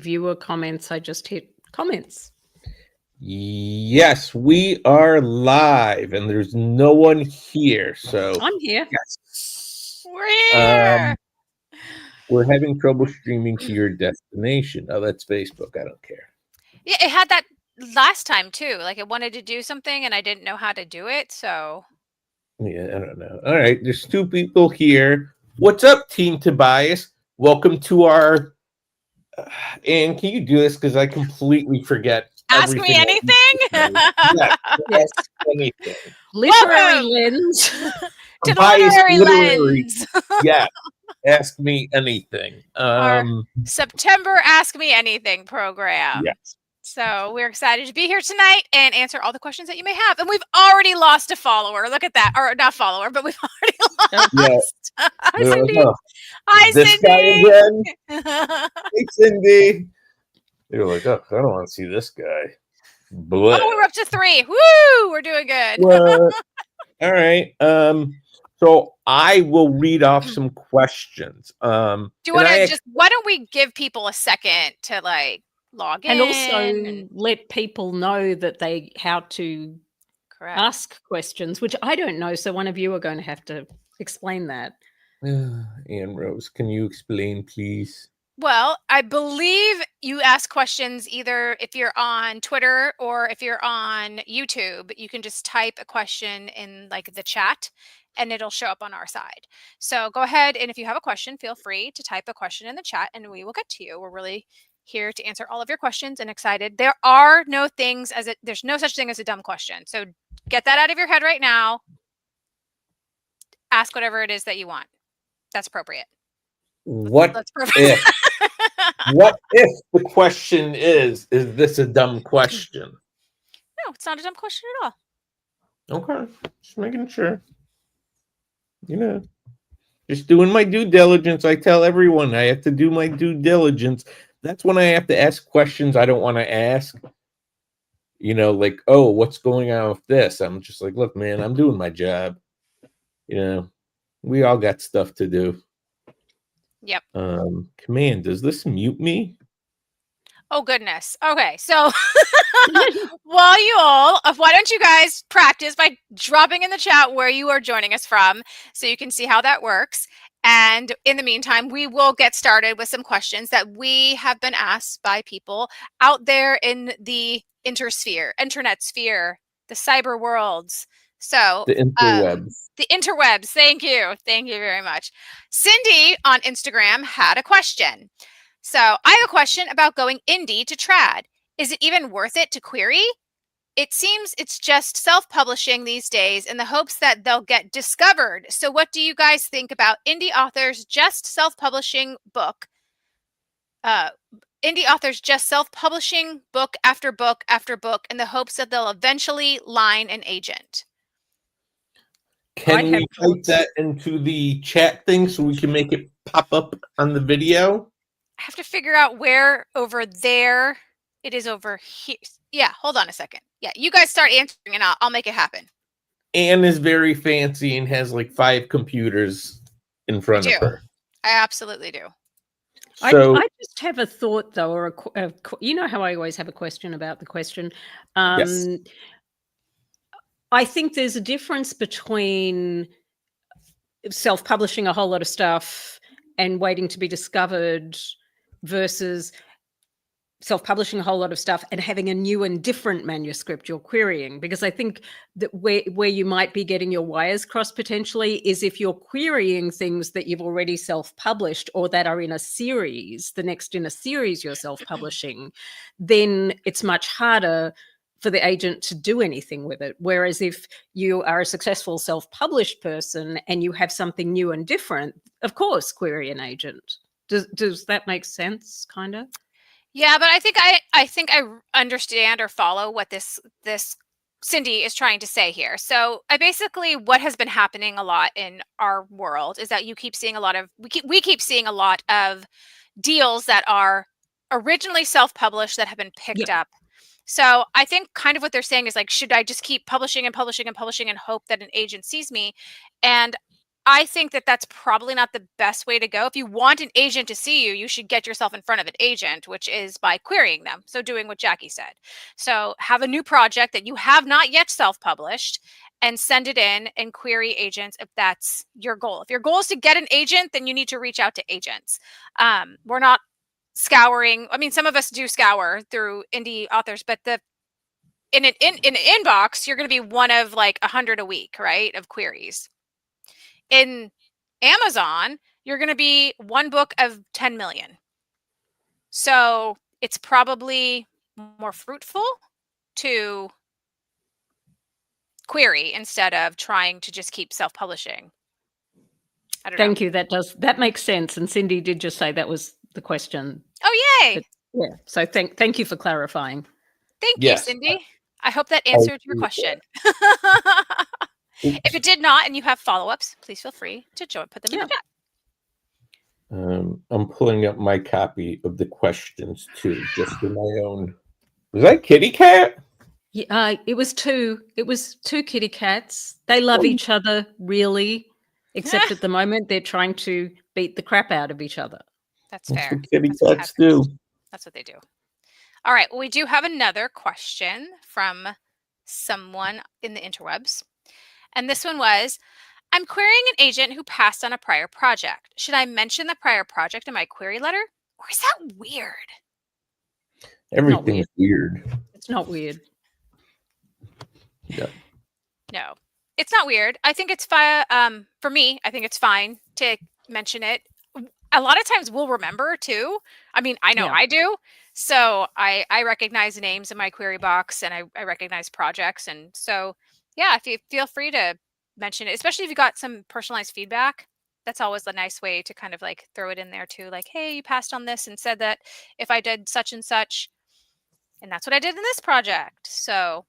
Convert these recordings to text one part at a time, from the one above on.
viewer comments. I just hit comments. Yes, we are live, and there's no one here. So I'm here. yes, We're here. We're having trouble streaming to your destination. Oh, that's Facebook. I don't care. Yeah, it had that last time too. Like it wanted to do something, and I didn't know how to do it. So Yeah, I don't know. All right, there's two people here. What's up, Team Tobias? Welcome to our. Anne, can you do this? Because I completely forget. Ask me anything. Yes, Yes. ask anything. Literary Welcome. lens. To the Tobias literary literary. lens. Yeah, ask me anything. Our September Ask Me Anything program. Yes. So we're excited to be here tonight and answer all the questions that you may have. And we've already lost a follower. Look at that. Or not follower, but we've already lost. Yeah. Hi, Cindy. Hi, This Cindy. guy again? Hey, Cindy. You're like, oh, I don't want to see this guy. Blah. Oh, we're up to 3. Woo! We're doing good. Well, all right. So I will read off some questions. Do you want to why don't we give people a second to like log in And also let people know that how to ask questions, which I don't know. So one of you are going to have to explain that. Anne Rose, can you explain, please? Well, I believe you ask questions either if you're on Twitter or if you're on YouTube. You can just type a question in like the chat and it'll show up on our side. So go ahead, and if you have a question, feel free to type a question in the chat and we will get to you. We're really here to answer all of your questions and excited. There are no things there's no such thing as a dumb question. So get that out of your head right now. Ask whatever it is that you want. That's appropriate. What That's perfect. What if the question is this a dumb question? No, it's not a dumb question at all. Okay, just making sure. You know, just doing my due diligence. I tell everyone I have to do my due diligence. That's when I have to ask questions I don't want to ask. You know, like, oh, what's going on with this? I'm just like, look, man, I'm doing my job. You know, we all got stuff to do. Yep. Command, does this mute me? Oh, goodness. Okay, so why don't you guys practice by dropping in the chat where you are joining us from so you can see how that works. And in the meantime, we will get started with some questions that we have been asked by people out there in the internet sphere, the cyber worlds. So the interwebs. The interwebs. Thank you. Thank you very much. Cindy on Instagram had a question. So I have a question about going indie to trad. Is it even worth it to query? It seems it's just self-publishing these days in the hopes that they'll get discovered. So what do you guys think about indie authors just self-publishing book? Indie authors just self-publishing book after book after book in the hopes that they'll eventually line an agent. Can we type that into the chat thing so we can make it pop up on the video? I have to figure out where over there it is over here. Yeah, hold on a second. Yeah, you guys start answering and I'll make it happen. Anne is very fancy and has like 5 computers in front of her. I absolutely do. So, I just have a thought though, or you know how I always have a question about the question. yes. I think there's a difference between self-publishing a whole lot of stuff and waiting to be discovered versus self-publishing a whole lot of stuff and having a new and different manuscript you're querying. Because I think that where you might be getting your wires crossed potentially is if you're querying things that you've already self-published or that are in a series, the next in a series you're self-publishing, then it's much harder for the agent to do anything with it. Whereas if you are a successful self-published person and you have something new and different, of course, query an agent. Does that make sense, kind of? Yeah, but I think I understand or follow what this Cindy is trying to say here. So what has been happening a lot in our world is that you keep seeing we keep seeing a lot of deals that are originally self-published that have been picked up. So I think kind of what they're saying is like, should I just keep publishing and publishing and publishing and hope that an agent sees me? And I think that that's probably not the best way to go. If you want an agent to see you, you should get yourself in front of an agent, which is by querying them. So doing what Jackie said. So have a new project that you have not yet self-published and send it in and query agents if that's your goal. If your goal is to get an agent, then you need to reach out to agents. We're not scouring. I mean, some of us do scour through indie authors, but in an inbox, you're going to be one of like 100 a week, right? Of queries. In Amazon, you're going to be one book of 10 million. So it's probably more fruitful to query instead of trying to just keep self-publishing. I don't know. Thank you. That makes sense. And Cindy did just say that was the question. Oh, yay. But, yeah. So thank you for clarifying. Thank Yes. you, Cindy. I hope that answered your question. If it did not and you have follow-ups, please feel free to put them in the chat. I'm pulling up my copy of the questions too, just for my own. Was that kitty cat? Yeah, it was two kitty cats. They love each other, really, except at the moment they're trying to beat the crap out of each other. That's fair. What kitty That's what cats do. That's what they do. All right. Well, we do have another question from someone in the interwebs. And this one was, I'm querying an agent who passed on a prior project. Should I mention the prior project in my query letter? Or is that weird? Everything's weird. It's not weird. Yeah. No, it's not weird. I think it's fine. For me, I think it's fine to mention it. A lot of times we'll remember too. I mean, I know I do. So I recognize names in my query box and I recognize projects. And so, yeah, if you feel free to mention it, especially if you got some personalized feedback, that's always a nice way to kind of like throw it in there too. Like, hey, you passed on this and said that if I did such and such, and that's what I did in this project. So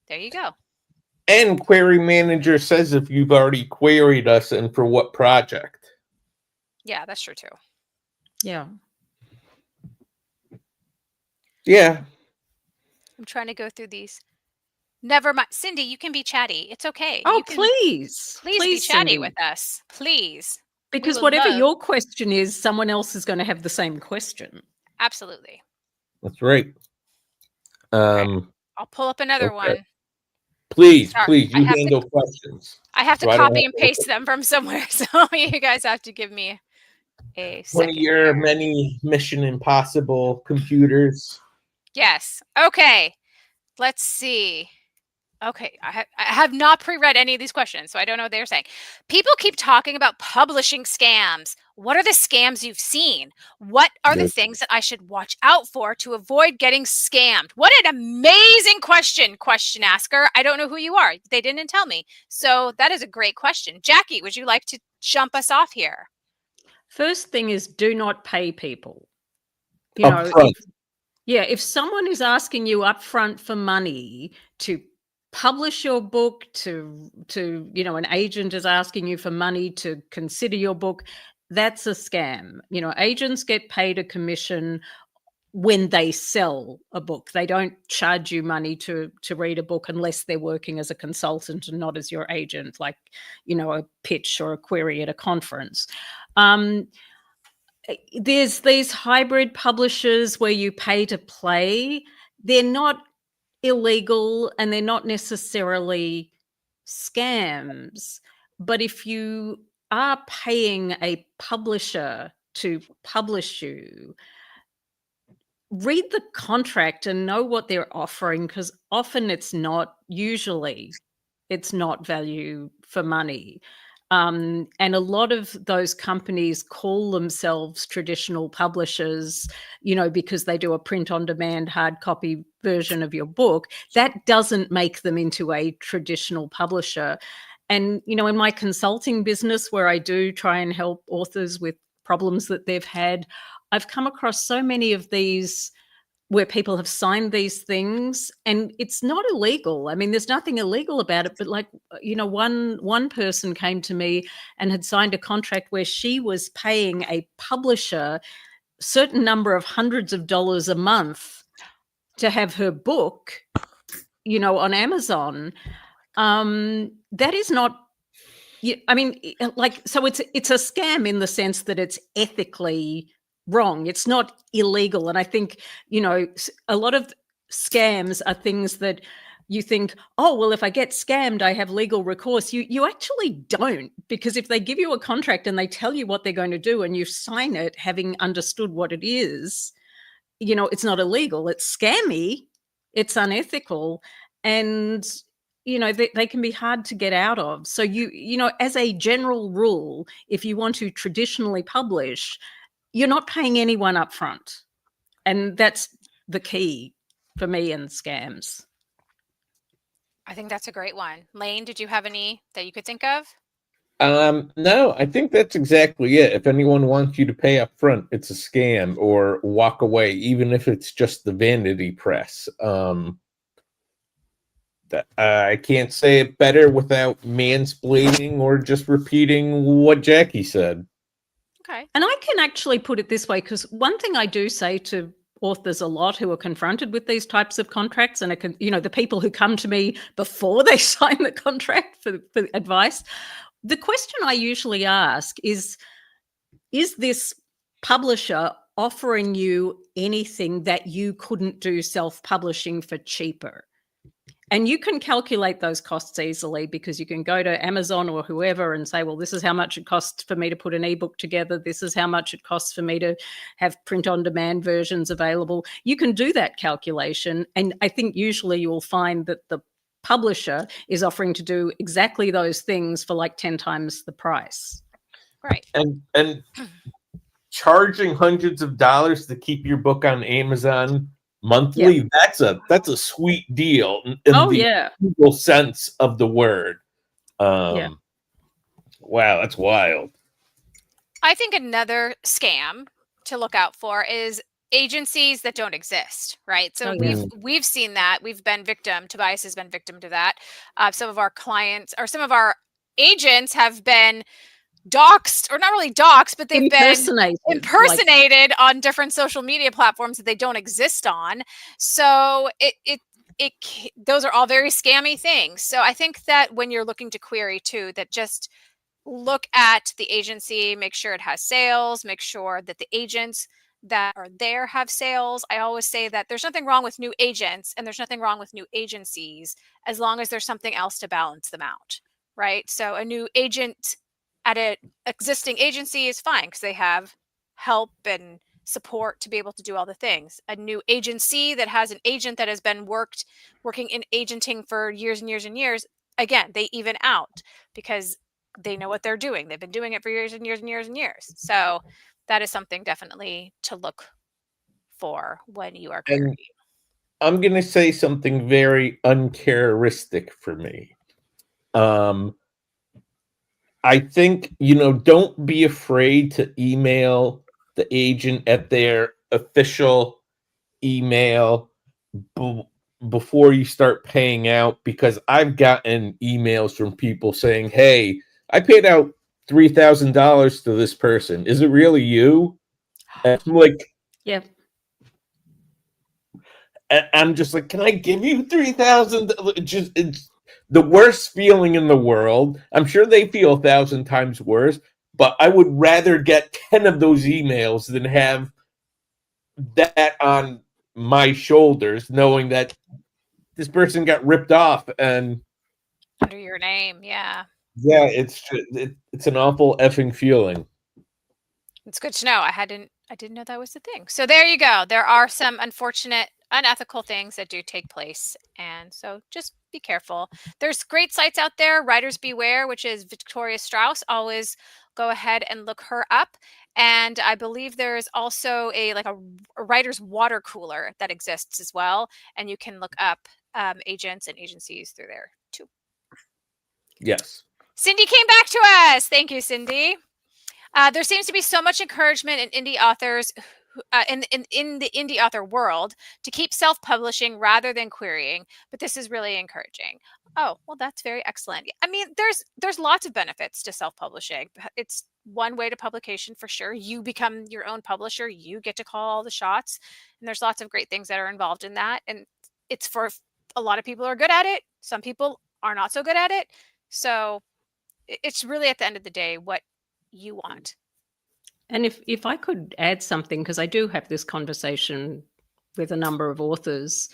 there you go. And query manager says if you've already queried us and for what project. Yeah, that's true too. Yeah. Yeah. I'm trying to go through these. Never mind. Cindy, you can be chatty. It's okay. Oh, please. Please be chatty Cindy. with us. Please. Because whatever your question is, someone else is going to have the same question. Absolutely. That's right. I'll pull up another one. Please, please, you handle questions. I have to copy and paste them from somewhere, so you guys have to give me a second. One of your many Mission Impossible computers. Yes. Okay. Let's see. Okay. I have not pre-read any of these questions, so I don't know what they're saying. People keep talking about publishing scams. What are the scams you've seen? What are the things that I should watch out for to avoid getting scammed? What an amazing question asker. I don't know who you are. They didn't tell me. So that is a great question. Jackie, would you like to jump us off here? First thing is, do not pay people. If someone is asking you upfront for money to publish your book, to an agent is asking you for money to consider your book, that's a scam. Agents get paid a commission when they sell a book. They don't charge you money to read a book unless they're working as a consultant and not as your agent, like, a pitch or a query at a conference. There's these hybrid publishers where you pay to play. They're not illegal and they're not necessarily scams. But if you are paying a publisher to publish you, read the contract and know what they're offering, because usually it's not value for money. And a lot of those companies call themselves traditional publishers, because they do a print-on-demand hard copy version of your book. That doesn't make them into a traditional publisher. And, in my consulting business, where I do try and help authors with problems that they've had, I've come across so many of these where people have signed these things and it's not illegal. I mean, there's nothing illegal about it, but one person came to me and had signed a contract where she was paying a publisher a certain number of hundreds of dollars a month to have her book, on Amazon. That is not Yeah, I mean, like, so it's a scam in the sense that it's ethically wrong. It's not illegal, and I think, a lot of scams are things that you think, oh well, if I get scammed, I have legal recourse. You actually don't, because if they give you a contract and they tell you what they're going to do, and you sign it having understood what it is, it's not illegal. It's scammy, it's unethical, and they can be hard to get out of. So as a general rule, if you want to traditionally publish, you're not paying anyone up front, and that's the key for me in scams. I think that's a great one. Lane, did you have any that you could think of? No, I think that's exactly it. If anyone wants you to pay up front, it's a scam, or walk away, even if it's just the vanity press. I can't say it better without mansplaining or just repeating what Jackie said. Okay. And I can actually put it this way, because one thing I do say to authors a lot who are confronted with these types of contracts, and the people who come to me before they sign the contract for advice, the question I usually ask is this publisher offering you anything that you couldn't do self-publishing for cheaper? And you can calculate those costs easily, because you can go to Amazon or whoever and say, well, this is how much it costs for me to put an ebook together. This is how much it costs for me to have print-on-demand versions available. You can do that calculation. And I think usually you will find that the publisher is offering to do exactly those things for like 10 times the price. Right. And charging hundreds of dollars to keep your book on Amazon monthly, that's a sweet deal in the legal sense of the word. Wow, that's wild. I think another scam to look out for is agencies that don't exist, right? So we've seen that. We've been victim. Tobias has been victim to that. Some of our clients, or some of our agents, have been doxed, or not really doxed, but they've been impersonated on different social media platforms that they don't exist on. So those are all very scammy things. So I think that when you're looking to query too, that just look at the agency, make sure it has sales, make sure that the agents that are there have sales. I always say that there's nothing wrong with new agents and there's nothing wrong with new agencies, as long as there's something else to balance them out, right? So a new agent at an existing agency is fine because they have help and support to be able to do all the things. A new agency that has an agent that has been working in agenting for years and years and years, again, they even out because they know what they're doing. They've been doing it for years and years and years and years. So that is something definitely to look for when you are querying. I'm going to say something very uncharacteristic for me. I think, don't be afraid to email the agent at their official email before you start paying out, because I've gotten emails from people saying, hey, I paid out $3,000 to this person. Is it really you? And I'm like, yeah. I'm just like, can I give you $3,000? It's the worst feeling in the world. I'm sure they feel 1,000 times worse, but I would rather get 10 of those emails than have that on my shoulders, knowing that this person got ripped off and under your name. Yeah, it's an awful effing feeling. It's good to know. I didn't know that was the thing. So there you go. There are some unfortunate, unethical things that do take place, and so just be careful. There's great sites out there. Writers Beware, which is Victoria Strauss. Always go ahead and look her up. And I believe there's also a writer's water cooler that exists as well, and you can look up agents and agencies through there too. Yes. Cindy came back to us. Thank you, Cindy. There seems to be so much encouragement in indie authors in the indie author world to keep self-publishing rather than querying, but this is really encouraging. Oh, well, that's very excellent. I mean, there's lots of benefits to self-publishing. It's one way to publication for sure. You become your own publisher. You get to call all the shots, and there's lots of great things that are involved in that. And it's for a lot of people who are good at it. Some people are not so good at it. So it's really at the end of the day what you want. And if I could add something, because I do have this conversation with a number of authors,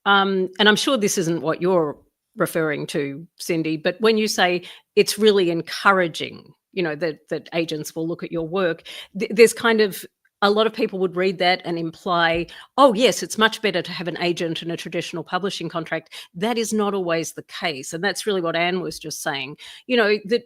and I'm sure this isn't what you're referring to, Cindy, but when you say it's really encouraging, that agents will look at your work, there's kind of a lot of people would read that and imply, oh, yes, it's much better to have an agent and a traditional publishing contract. That is not always the case. And that's really what Anne was just saying. That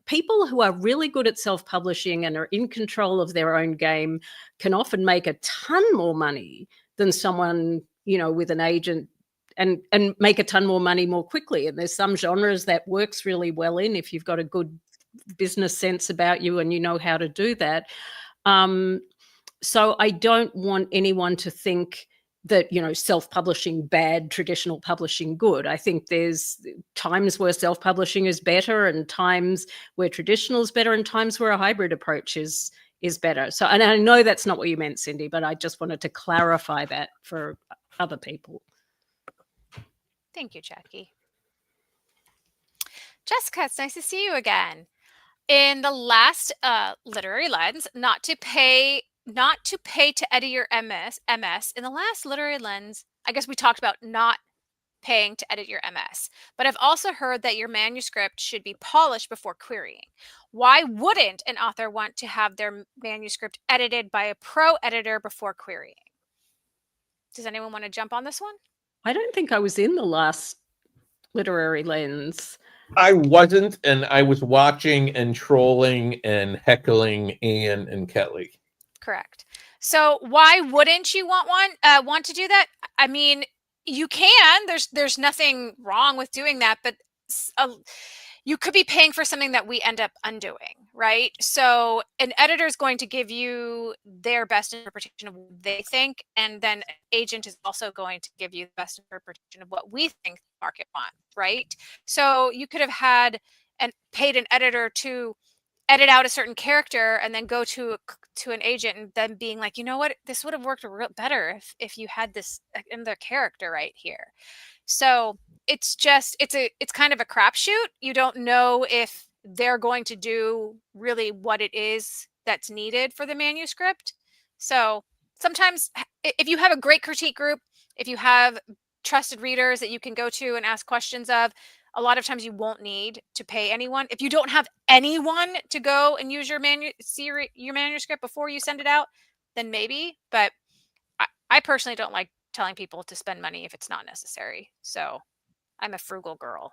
people who are really good at self-publishing and are in control of their own game can often make a ton more money than someone, with an agent, and make a ton more money more quickly. And there's some genres that works really well in if you've got a good business sense about you and you know how to do that. So I don't want anyone to think that, self-publishing bad, traditional publishing good. I think there's times where self-publishing is better and times where traditional is better and times where a hybrid approach is better. So, and I know that's not what you meant, Cindy, but I just wanted to clarify that for other people. Thank you, Jackie. Jessica, it's nice to see you again. In the last literary lens, not to pay to edit your MS. In the last literary lens, I guess we talked about not paying to edit your MS, but I've also heard that your manuscript should be polished before querying. Why wouldn't an author want to have their manuscript edited by a pro editor before querying? Does anyone want to jump on this one? I don't think I was in the last literary lens. I wasn't, and I was watching and trolling and heckling Anne and Kelly. Correct. So why wouldn't you want to do that? I mean, you can. There's nothing wrong with doing that, but you could be paying for something that we end up undoing, right? So an editor is going to give you their best interpretation of what they think, and then an agent is also going to give you the best interpretation of what we think the market wants, right? So you could have had and paid an editor to edit out a certain character and then go to an agent and then being like, you know what, this would have worked better if you had this in the character right here. So it's kind of a crapshoot. You don't know if they're going to do really what it is that's needed for the manuscript. So sometimes if you have a great critique group, if you have trusted readers that you can go to and ask questions of, a lot of times you won't need to pay anyone. If you don't have anyone to go and use your manuscript before you send it out, then maybe. But I personally don't like telling people to spend money if it's not necessary. So I'm a frugal girl.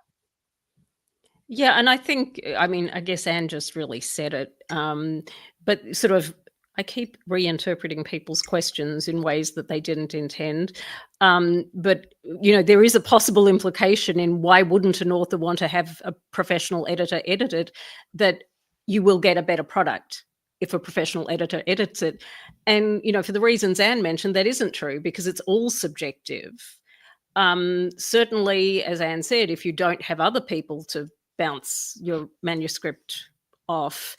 Yeah, and I think, I guess Anne just really said it, but sort of, I keep reinterpreting people's questions in ways that they didn't intend. But, there is a possible implication in why wouldn't an author want to have a professional editor edit it, that you will get a better product if a professional editor edits it. And, for the reasons Anne mentioned, that isn't true because it's all subjective. Certainly, as Anne said, if you don't have other people to bounce your manuscript off,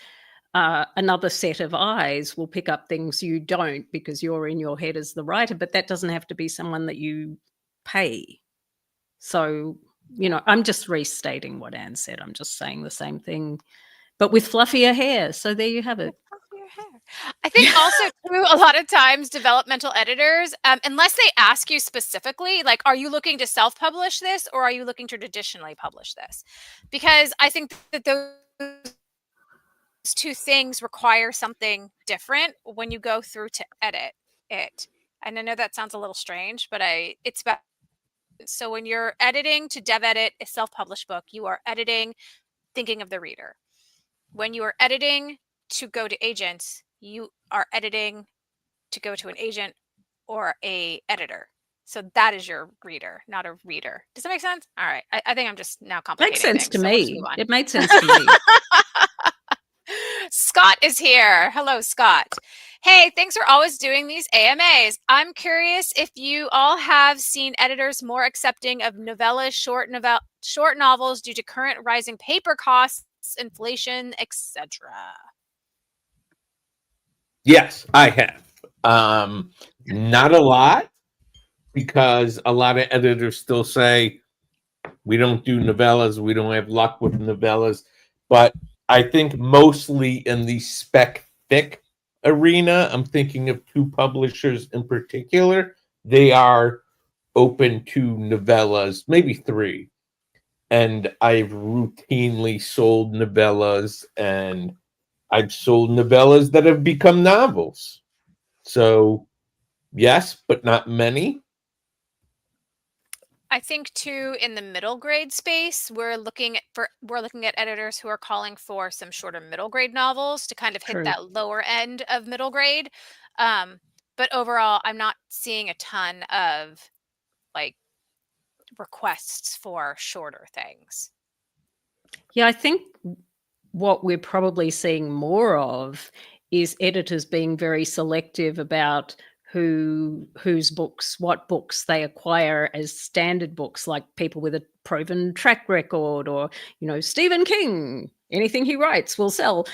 another set of eyes will pick up things you don't because you're in your head as the writer, but that doesn't have to be someone that you pay. So, I'm just restating what Anne said. I'm just saying the same thing, but with fluffier hair. So there you have it. I think also too, a lot of times developmental editors, unless they ask you specifically, like, are you looking to self-publish this or are you looking to traditionally publish this? Because I think that those two things require something different when you go through to edit it. And I know that sounds a little strange, but it's about, so when you're editing to dev edit a self-published book, you are editing thinking of the reader. When you are editing to go to agents, you are editing to go to an agent or a editor. So that is your reader, not a reader. Does that make sense? All right. I think I'm just now complicating Makes sense things, to so me. It made sense to me. Scott is here. Hello, Scott. Hey, thanks for always doing these AMAs. I'm curious if you all have seen editors more accepting of novellas, short novels due to current rising paper costs, inflation, etc. Yes, I have. Not a lot, because a lot of editors still say we don't do novellas, we don't have luck with novellas. But I think mostly in the spec fic arena, I'm thinking of two publishers in particular. They are open to novellas, maybe three. And I've routinely sold novellas, and I've sold novellas that have become novels. So, yes, but not many. I think too, in the middle grade space, we're looking at editors who are calling for some shorter middle grade novels to kind of hit True. that lower end of middle grade. But overall, I'm not seeing a ton of like requests for shorter things. Yeah, I think what we're probably seeing more of is editors being very selective about whose books, what books they acquire as standard books, like people with a proven track record, or Stephen King, anything he writes will sell.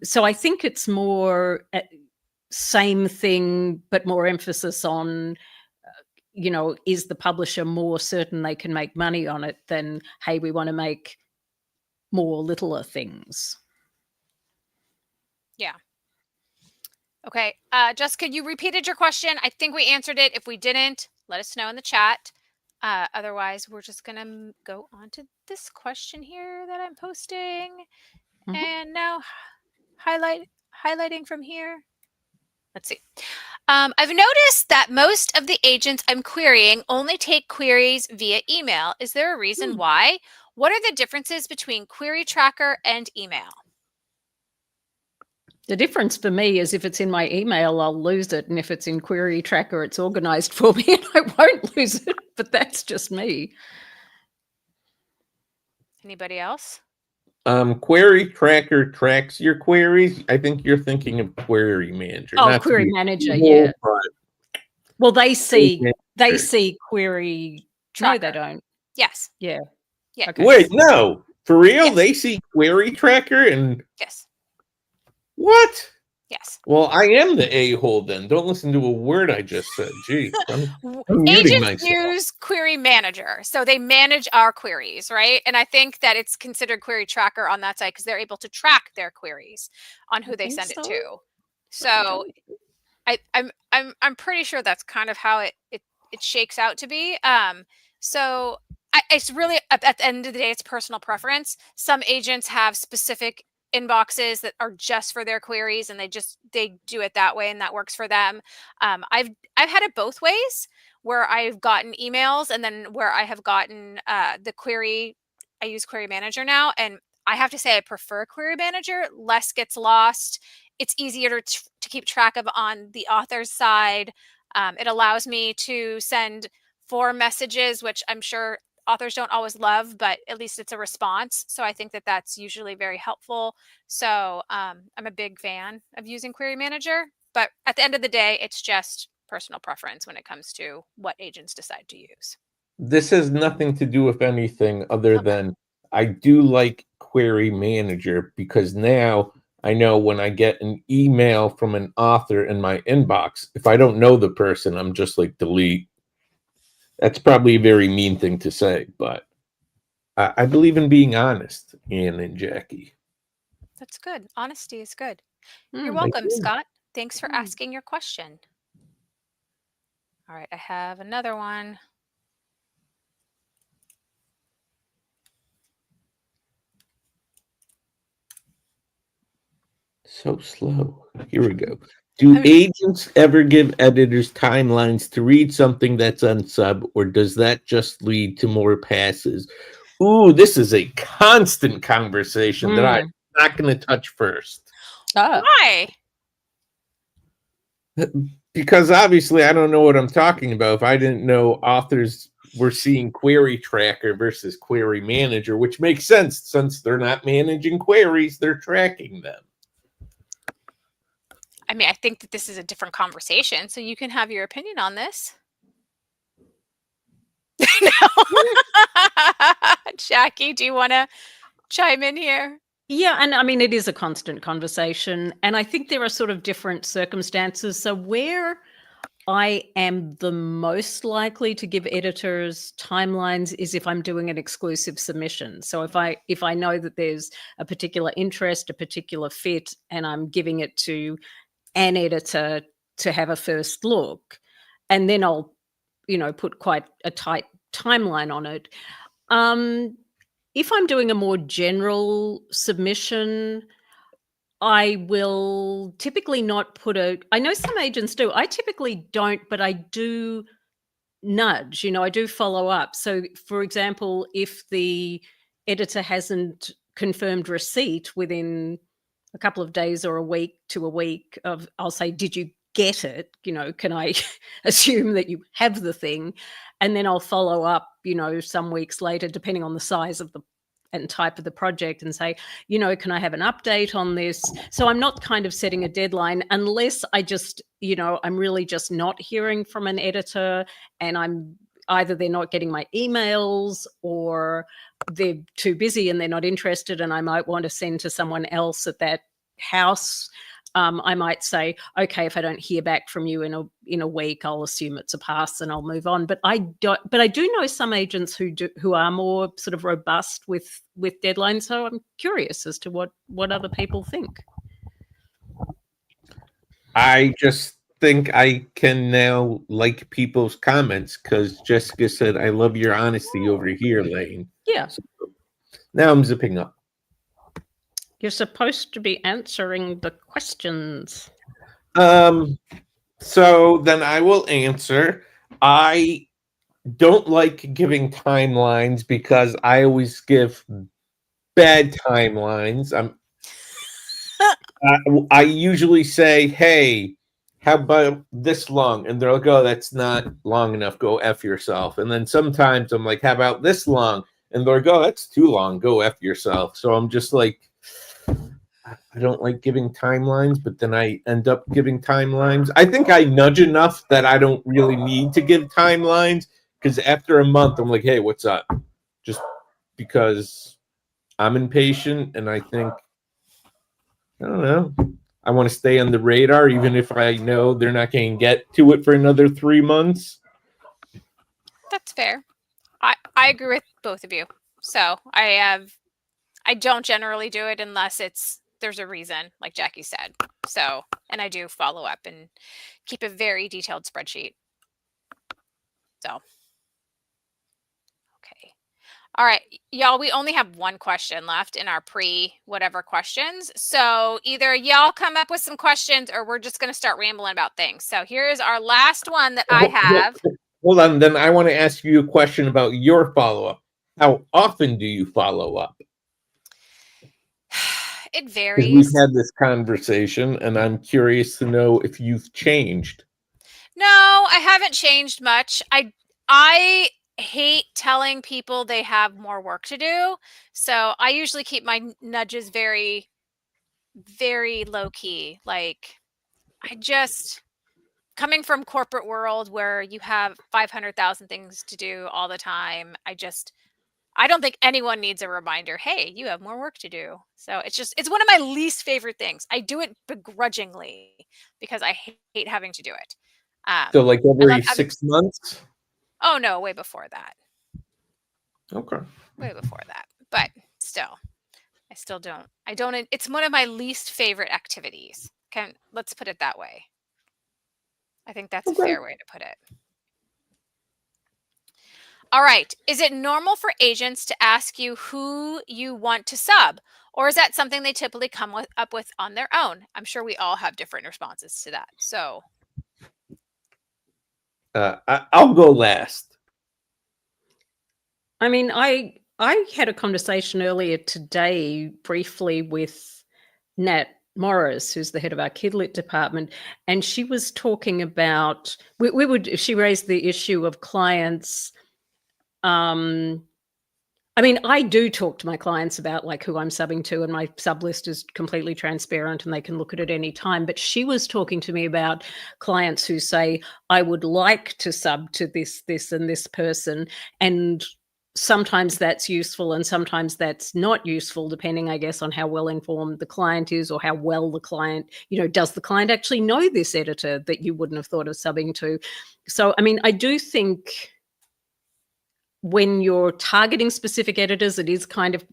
So I think it's more same thing, but more emphasis on is the publisher more certain they can make money on it than, hey, we want to make more littler things. Yeah. Okay, Jessica, you repeated your question. I think we answered it. If we didn't, let us know in the chat. Otherwise, we're just going to go on to this question here that I'm posting. Mhm. And now highlighting from here. Let's see. I've noticed that most of the agents I'm querying only take queries via email. Is there a reason why? What are the differences between Query Tracker and email? The difference for me is if it's in my email, I'll lose it. And if it's in Query Tracker, it's organized for me and I won't lose it. But that's just me. Anybody else? Query Tracker tracks your queries. I think you're thinking of Query Manager. Oh, not Query Manager, yeah. Well, they see Query Tracker. No, they don't. Yes. Yeah. Yeah. Okay. Wait, no. For real? Yes. They see Query Tracker and Yes. what? Yes. Well, I am the a-hole then. Don't listen to a word I just said. Gee, I'm muting Agents myself. use Query Manager, so they manage our queries, right? And I think that it's considered Query Tracker on that side because they're able to track their queries on who they send it to. So I'm pretty sure that's kind of how it shakes out to be. So it's really at the end of the day, it's personal preference. Some agents have specific inboxes that are just for their queries, and they do it that way, and that works for them. I've had it both ways, where I've gotten emails, and then where I have gotten the query. I use Query Manager now, and I have to say I prefer Query Manager. Less gets lost. It's easier to keep track of on the author's side. It allows me to send form messages, which I'm sure authors don't always love, but at least it's a response. So I think that that's usually very helpful. So I'm a big fan of using Query Manager, but at the end of the day, it's just personal preference when it comes to what agents decide to use. This has nothing to do with anything other than I do like Query Manager because now I know when I get an email from an author in my inbox, if I don't know the person, I'm just like delete. That's probably a very mean thing to say, but I believe in being honest, Anne and Jackie. That's good. Honesty is good. You're welcome, Scott. Thanks for asking your question. All right, I have another one. So slow. Here we go. Do agents ever give editors timelines to read something that's unsub, or does that just lead to more passes? Ooh, this is a constant conversation that I'm not going to touch first. Why? Because obviously I don't know what I'm talking about. If I didn't know authors were seeing Query Tracker versus Query Manager, which makes sense since they're not managing queries, they're tracking them. I mean, I think that this is a different conversation, so you can have your opinion on this. Jackie, do you want to chime in here? Yeah, and I mean, it is a constant conversation. And I think there are sort of different circumstances. So where I am the most likely to give editors timelines is if I'm doing an exclusive submission. So if I know that there's a particular interest, a particular fit, and I'm giving it to an editor to have a first look, and then I'll, put quite a tight timeline on it. If I'm doing a more general submission, I will typically not put I know some agents do. I typically don't, but I do nudge, I do follow up. So, for example, if the editor hasn't confirmed receipt within a couple of days or a week to a week I'll say, did you get it? Can I assume that you have the thing? And then I'll follow up, some weeks later, depending on the size of the and type of the project, and say, can I have an update on this? So I'm not kind of setting a deadline unless I just, I'm really just not hearing from an editor, and I'm either they're not getting my emails or they're too busy and they're not interested, and I might want to send to someone else at that house. I might say, okay, if I don't hear back from you in a week, I'll assume it's a pass and I'll move on. But I do know some agents who are more sort of robust with deadlines. So I'm curious as to what other people think. I just think I can now like people's comments because Jessica said, I love your honesty over here, Lane. Yeah. So now I'm zipping up. You're supposed to be answering the questions. So then I will answer. I don't like giving timelines because I always give bad timelines. I usually say, hey, how about this long? And they're like, oh, that's not long enough. Go F yourself. And then sometimes I'm like, how about this long? And they're like, oh, that's too long. Go F yourself. So I'm just like, I don't like giving timelines, but then I end up giving timelines. I think I nudge enough that I don't really need to give timelines, because after a month, I'm like, hey, what's up? Just because I'm impatient, and I think, I don't know, I want to stay on the radar, even if I know they're not going to get to it for another 3 months. That's fair. I agree with both of you. So I don't generally do it unless there's a reason, like Jackie said. So, and I do follow up and keep a very detailed spreadsheet. So, okay. All right, y'all, we only have one question left in our pre-whatever questions. So either y'all come up with some questions or we're just going to start rambling about things. So here's our last one that I have. Hold on, then I want to ask you a question about your follow-up. How often do you follow up? It varies. We've had this conversation, and I'm curious to know if you've changed. No, I haven't changed much. I hate telling people they have more work to do. So I usually keep my nudges very, very low key. Like, coming from corporate world where you have 500,000 things to do all the time, I don't think anyone needs a reminder, hey, you have more work to do. So it's one of my least favorite things. I do it begrudgingly because I hate having to do it. So like every 6 months? Oh, no, way before that. Okay. Way before that. But still, it's one of my least favorite activities. Let's put it that way. I think that's a fair way to put it. All right. Is it normal for agents to ask you who you want to sub? Or is that something they typically come up with on their own? I'm sure we all have different responses to that. So I'll go last. I mean, I had a conversation earlier today briefly with Nat Morris, who's the head of our Kidlit department, and she was talking about she raised the issue of clients. I mean, I do talk to my clients about like who I'm subbing to, and my sub list is completely transparent and they can look at it any time. But she was talking to me about clients who say, I would like to sub to this, and this person. And sometimes that's useful and sometimes that's not useful, depending, I guess, on how well informed the client is, or how well the client, does the client actually know this editor that you wouldn't have thought of subbing to? So, I mean, I do think when you're targeting specific editors, it is kind of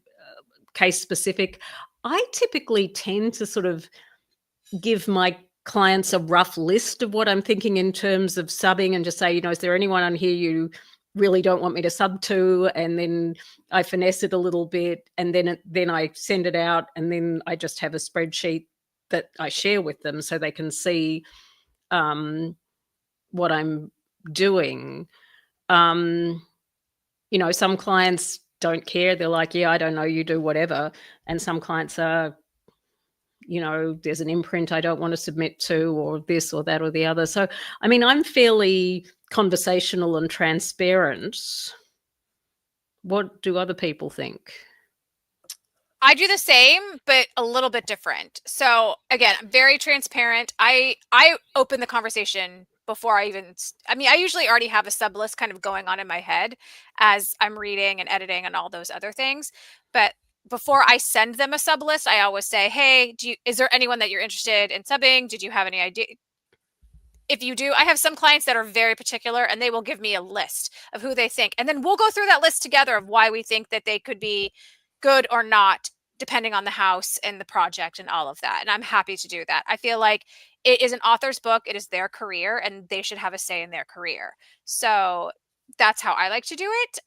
case specific. I typically tend to sort of give my clients a rough list of what I'm thinking in terms of subbing, and just say, is there anyone on here you really don't want me to sub to? And then I finesse it a little bit, and then I send it out, and then I just have a spreadsheet that I share with them so they can see what I'm doing. Some clients don't care. They're like, yeah, I don't know, you do whatever. And some clients are, there's an imprint I don't want to submit to, or this or that or the other. So, I mean, I'm fairly conversational and transparent. What do other people think? I do the same, but a little bit different. So again, I'm very transparent. I open the conversation before I usually already have a sub list kind of going on in my head as I'm reading and editing and all those other things. But before I send them a sub list, I always say, hey, is there anyone that you're interested in subbing? Did you have any idea? If you do, I have some clients that are very particular, and they will give me a list of who they think. And then we'll go through that list together of why we think that they could be good or not, depending on the house and the project and all of that. And I'm happy to do that. I feel like it is an author's book. It is their career, and they should have a say in their career. So that's how I like to do it.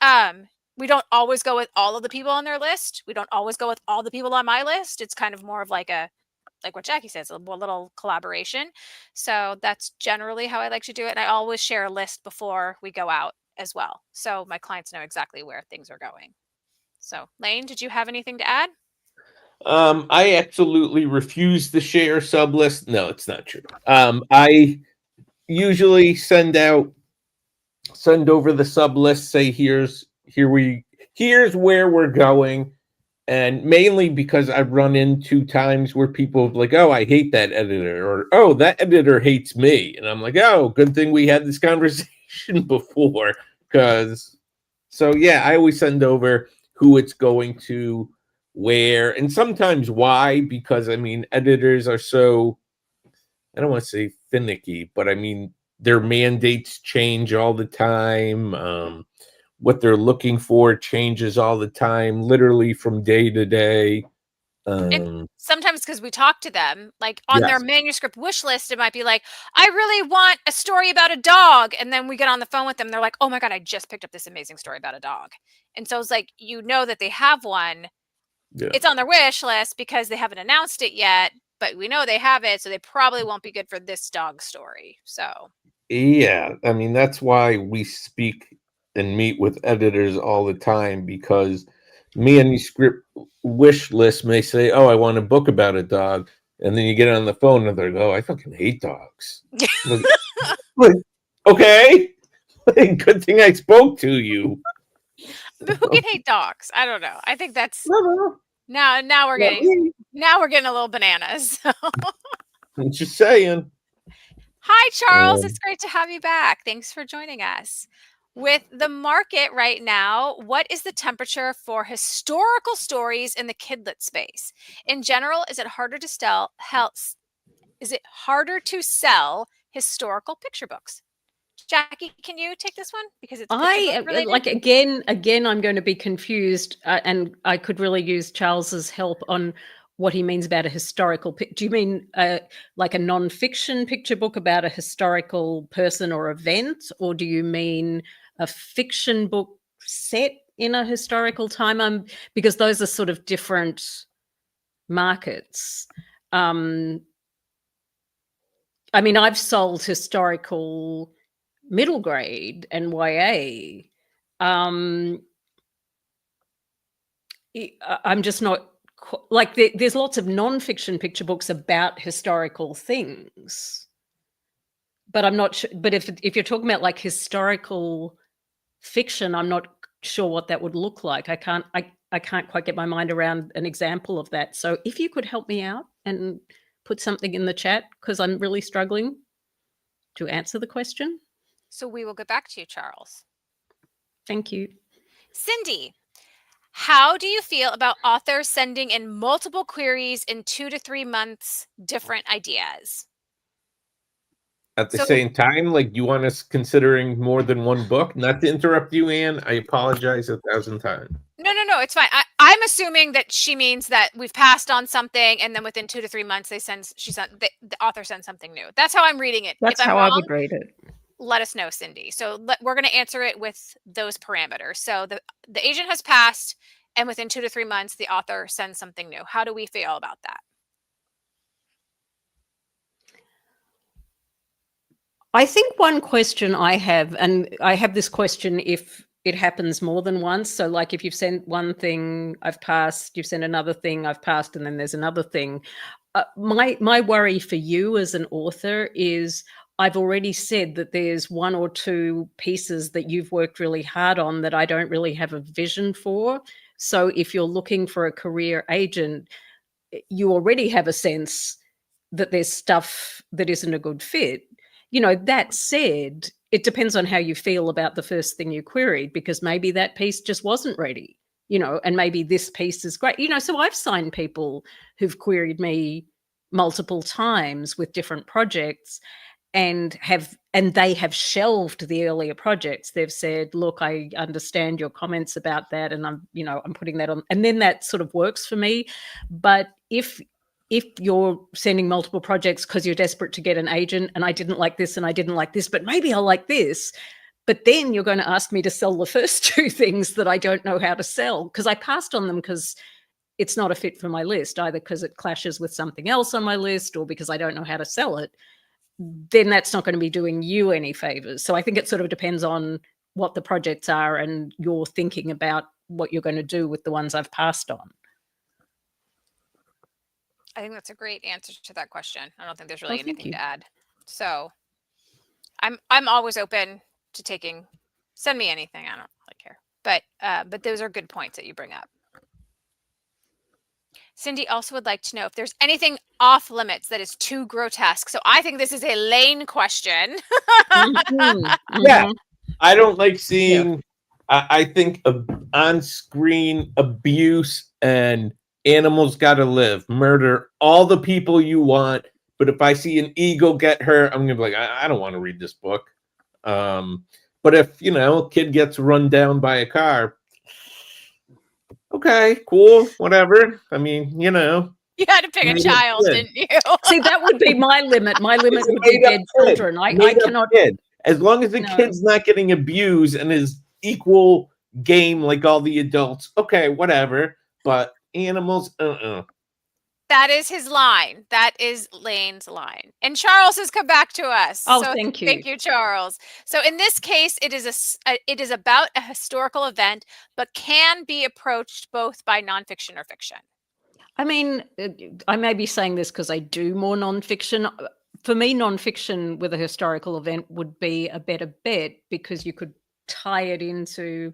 We don't always go with all of the people on their list. We don't always go with all the people on my list. It's kind of more of like what Jackie says, a little collaboration. So that's generally how I like to do it. And I always share a list before we go out as well, so my clients know exactly where things are going. So, Lane, did you have anything to add? I absolutely refuse to share sub list. No, it's not true. I usually send over the sub list, say here's where we're going. And mainly because I've run into times where people are like, oh, I hate that editor, or oh, that editor hates me. And I'm like, oh, good thing we had this conversation before. I always send over who it's going to, where, and sometimes why, because I mean, editors are so, I don't want to say finicky, but I mean, their mandates change all the time. What they're looking for changes all the time, literally from day to day. And sometimes because we talk to them, like on their manuscript wish list, it might be like, I really want a story about a dog. And then we get on the phone with them. They're like, oh my God, I just picked up this amazing story about a dog. And so it's like, that they have one. Yeah. It's on their wish list because they haven't announced it yet, but we know they have it. So they probably won't be good for this dog story. So. Yeah. I mean, that's why we speak and meet with editors all the time, because manuscript wish list may say, oh, I want a book about a dog. And then you get on the phone and they're like, oh, I fucking hate dogs. Okay. Good thing I spoke to you. But who can hate dogs? I don't know. I think that's now we're getting a little bananas. I'm just saying. Hi, Charles. It's great to have you back. Thanks for joining us. With the market right now, what is the temperature for historical stories in the kidlit space? In general, is it harder to sell historical picture books? Jackie, can you take this one? Because it's again, I'm going to be confused, and I could really use Charles's help on what he means about a historical. Do you mean like a non-fiction picture book about a historical person or event, or do you mean a fiction book set in a historical time? Because those are sort of different markets. I mean, I've sold historical middle grade and YA. I'm just not like there's lots of non-fiction picture books about historical things, but I'm not sure. But if you're talking about like historical fiction, I'm not sure what that would look like. I can't quite get my mind around an example of that. So if you could help me out and put something in the chat, because I'm really struggling to answer the question. So we will get back to you, Charles. Thank you. Cindy, how do you feel about authors sending in multiple queries in 2 to 3 months, different ideas? At the So- same time, like, you want us considering more than one book? Not to interrupt you, Anne. I apologize 1,000 times. No, it's fine. I'm assuming that she means that we've passed on something, and then within 2 to 3 months, the author sends something new. That's how I'm reading it. That's if I'm how wrong, I would read it. let us know, Cindy. So we're going to answer it with those parameters. So the agent has passed, and within 2 to 3 months, the author sends something new. How do we feel about that? I think one question I have, and I have this question if it happens more than once. So like if you've sent one thing, I've passed, you've sent another thing, I've passed, and then there's another thing. My worry for you as an author is I've already said that there's 1 or 2 pieces that you've worked really hard on that I don't really have a vision for. So if you're looking for a career agent, you already have a sense that there's stuff that isn't a good fit. That said, it depends on how you feel about the first thing you queried, because maybe that piece just wasn't ready, and maybe this piece is great. So I've signed people who've queried me multiple times with different projects and they have shelved the earlier projects. They've said, look, I understand your comments about that, and I'm putting that on. And then that sort of works for me. But if you're sending multiple projects because you're desperate to get an agent, and I didn't like this and I didn't like this, but maybe I'll like this, but then you're going to ask me to sell the first 2 things that I don't know how to sell because I passed on them because it's not a fit for my list, either because it clashes with something else on my list or because I don't know how to sell it, then that's not going to be doing you any favors. So I think it sort of depends on what the projects are and your thinking about what you're going to do with the ones I've passed on. I think that's a great answer to that question. I don't think there's really anything you. to add. So I'm always open to send me anything. I don't really care. But those are good points that you bring up. Cindy also would like to know if there's anything off limits that is too grotesque. So I think this is a Lane question. Yeah, I don't like seeing. I think on-screen abuse and animals got to live. Murder all the people you want, but if I see an eagle get hurt, I'm gonna be like, I don't want to read this book. But if a kid gets run down by a car, okay, cool, whatever. I mean, you had to pick a child, didn't you? See, that would be my limit. My limit would be dead children. I cannot. Kid. As long as the kid's not getting abused and is equal game like all the adults, okay, whatever. But animals, That is his line. That is Lane's line. And Charles has come back to us. Oh, so thank you. Thank you, Charles. So in this case, it is about a historical event, but can be approached both by nonfiction or fiction. I mean, I may be saying this because I do more nonfiction. For me, nonfiction with a historical event would be a better bet because you could tie it into,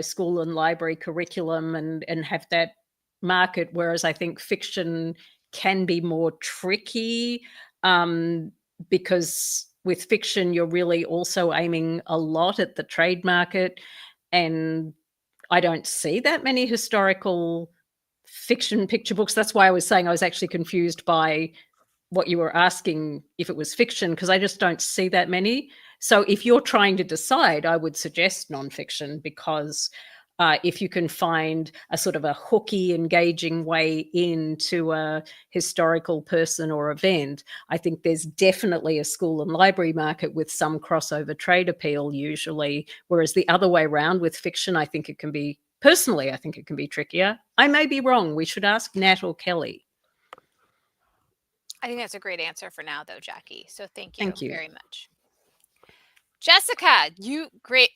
school and library curriculum and have that market, whereas I think fiction can be more tricky because with fiction you're really also aiming a lot at the trade market, and I don't see that many historical fiction picture books. That's why I was saying I was actually confused by what you were asking if it was fiction, because I just don't see that many. So if you're trying to decide, I would suggest nonfiction, because if you can find a sort of a hooky, engaging way into a historical person or event, I think there's definitely a school and library market with some crossover trade appeal usually, whereas the other way around with fiction, I think it can be trickier. I may be wrong. We should ask Nat or Kelly. I think that's a great answer for now, though, Jackie. So thank you very much. Jessica,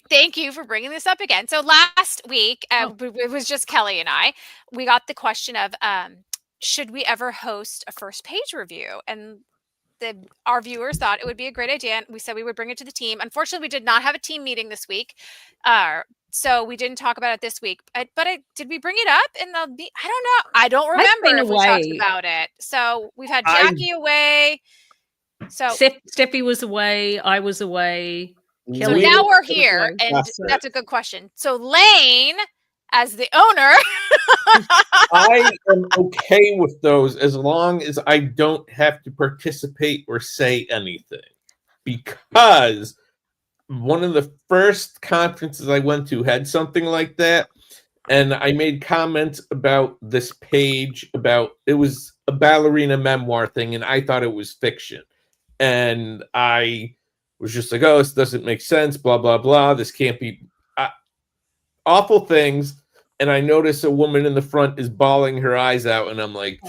thank you for bringing this up again. So last week, it was just Kelly and I, we got the question of, should we ever host a first page review? And our viewers thought it would be a great idea. And we said we would bring it to the team. Unfortunately, we did not have a team meeting this week. So we didn't talk about it this week, but did we bring it up in the, I don't know. I don't remember if we talked about it. So we've had Jackie away. So Steffi was away. I was away. So Kelly, now we're Kelly here, Joe. and That's that's a good question. So Lane, as the owner, I am okay with those as long as I don't have to participate or say anything. Because one of the first conferences I went to had something like that. And I made comments about this page about it was a ballerina memoir thing, and I thought it was fiction. And I was just like, oh, this doesn't make sense, blah, blah, blah. This can't be awful things. And I notice a woman in the front is bawling her eyes out, and I'm like,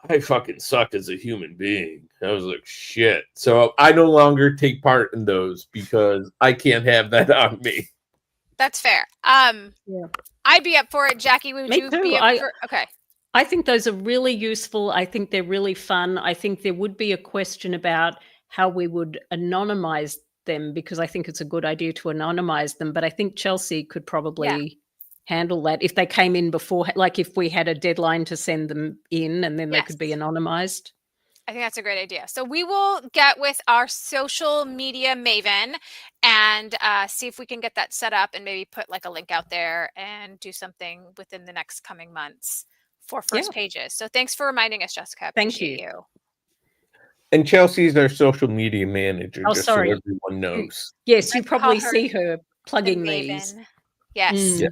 I fucking suck as a human being. I was like, shit. So I no longer take part in those because I can't have that on me. that's fair. Yeah. I'd be up for it. Jackie, would Me you too. be up for? Okay. I think those are really useful. I think they're really fun. I think there would be a question about how we would anonymize them, because I think it's a good idea to anonymize them. But I think Chelsea could probably handle that if they came in before, like if we had a deadline to send them in and then they could be Yes. anonymized. I think that's a great idea. So we will get with our social media maven and see if we can get that set up and maybe put like a link out there and do something within the next coming months for first pages. So thanks for reminding us, Jessica. Thank Appreciate you. And Chelsea's our social media manager, Oh, just sorry. so everyone knows. Yes, you Let's call probably her see her The plugging these. maven. Yes. Mm. Yeah.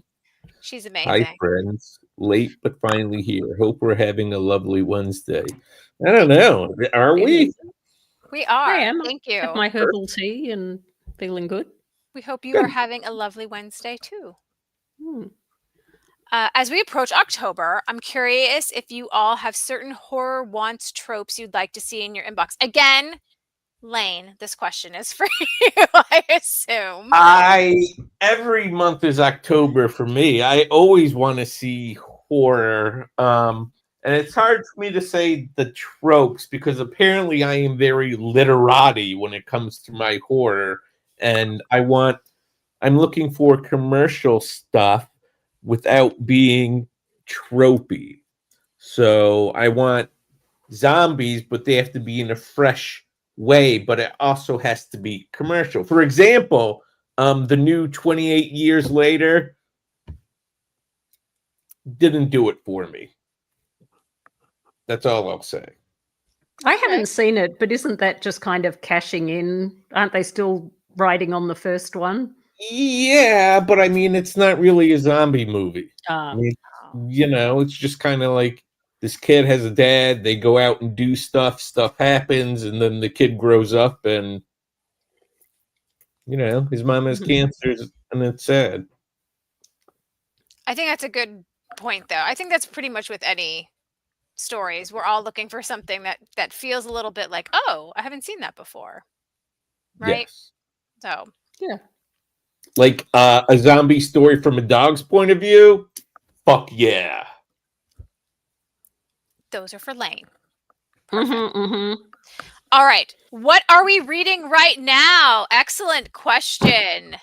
She's Hi, amazing. friends. Late but finally here. Hope we're having a lovely Wednesday. I don't know. Are It we? is. We are. I am. Thank I have you. my herbal tea and feeling good. We hope you Good. are having a lovely Wednesday too. Hmm. As we approach October, I'm curious if you all have certain horror wants tropes you'd like to see in your inbox. Again, Lane, this question is for you, I assume. Every month is October for me. I always want to see horror. And it's hard for me to say the tropes because apparently I am very literati when it comes to my horror. And I'm looking for commercial stuff without being tropey. So I want zombies, but they have to be in a fresh way, but it also has to be commercial. For example, the new 28 Years Later didn't do it for me. That's all I'll say. I haven't seen it, but isn't that just kind of cashing in? Aren't they still riding on the first one? Yeah, but I mean, it's not really a zombie movie. I mean, Oh. it's just kind of like this kid has a dad, they go out and do stuff happens, and then the kid grows up and, his mom has cancer, and it's sad. I think that's a good point, though. I think that's pretty much with any stories. We're all looking for something that feels a little bit like, oh, I haven't seen that before. Right? Yes. So. Yeah. Like a zombie story from a dog's point of view? Fuck yeah. Those are for Lane. Perfect. Mm-hmm. All right. What are we reading right now? Excellent question.